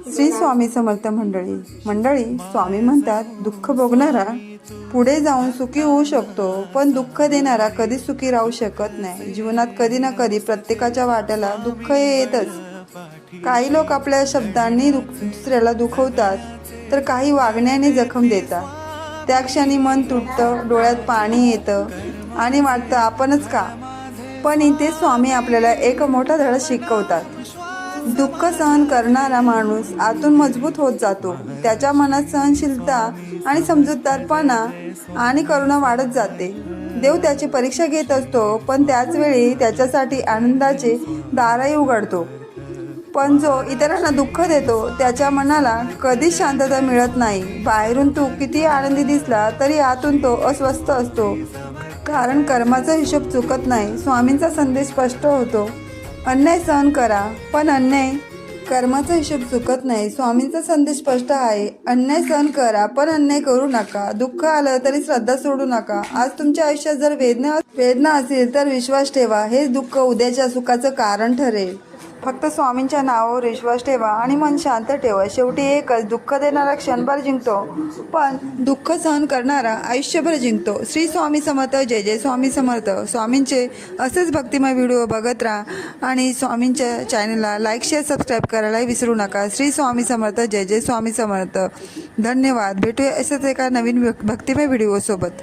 श्री स्वामी समर्थ मंडळी स्वामी म्हणतात, दुःख भोगणारा पुढे जाऊन सुखी होऊ शकतो, पण दुःख देणारा कधी सुखी राहू शकत नाही। जीवनात कधी ना कधी प्रत्येकाच्या वाट्याला दुःख हे येतच। काही लोक आपल्या शब्दांनी दुसऱ्याला दुखवतात, तर काही वागण्याने जखम देतात। त्या क्षणी मन तुटतं, डोळ्यात पाणी येतं आणि वाटतं आपणच का। पण इथे स्वामी आपल्याला एक मोठा धडा शिकवतात। दुःख सहन करणारा माणूस आतून मजबूत होत जातो। त्याच्या मनात सहनशीलता आणि समजूतदारपणा आणि करुणा वाढत जाते। देव त्याची परीक्षा घेत असतो, पण त्याच वेळी त्याच्यासाठी आनंदाचे दारही उघडतो। पण जो इतरांना दुःख देतो, त्याच्या मनाला कधीच शांतता मिळत नाही। बाहेरून तो किती आनंदी दिसला तरी आतून तो अस्वस्थ असतो, कारण कर्माचा हिशोब चुकत नाही। स्वामींचा संदेश स्पष्ट होतो, अन्याय सहन करा, पण अन्याय कर्माचा हिशोब चुकत नाही। स्वामींचा संदेश स्पष्ट आहे, अन्याय सहन करा, पण अन्याय करू नका। दुःख आलं तरी श्रद्धा सोडू नका। आज तुमच्या आयुष्यात जर वेदना असेल तर विश्वास ठेवा, हेच दुःख उद्याच्या सुखाचं कारण ठरेल। फक्त स्वामींच्या नावावर विश्वास ठेवा आणि मन शांत ठेवा। शेवटी एकच, दुःख देणारा क्षणभर जिंकतो, पण दुःख सहन करणारा आयुष्यभर जिंकतो। श्री स्वामी समर्थ। जय जय स्वामी समर्थ। स्वामींचे असेच भक्तिमय व्हिडिओ बघत राहा आणि स्वामींच्या चॅनलला लाईक, शेअर, सबस्क्राईब करायला विसरू नका। श्री स्वामी समर्थ। जय जय स्वामी समर्थ। धन्यवाद। भेटूया असेच एका नवीन भक्तिमय व्हिडिओसोबत।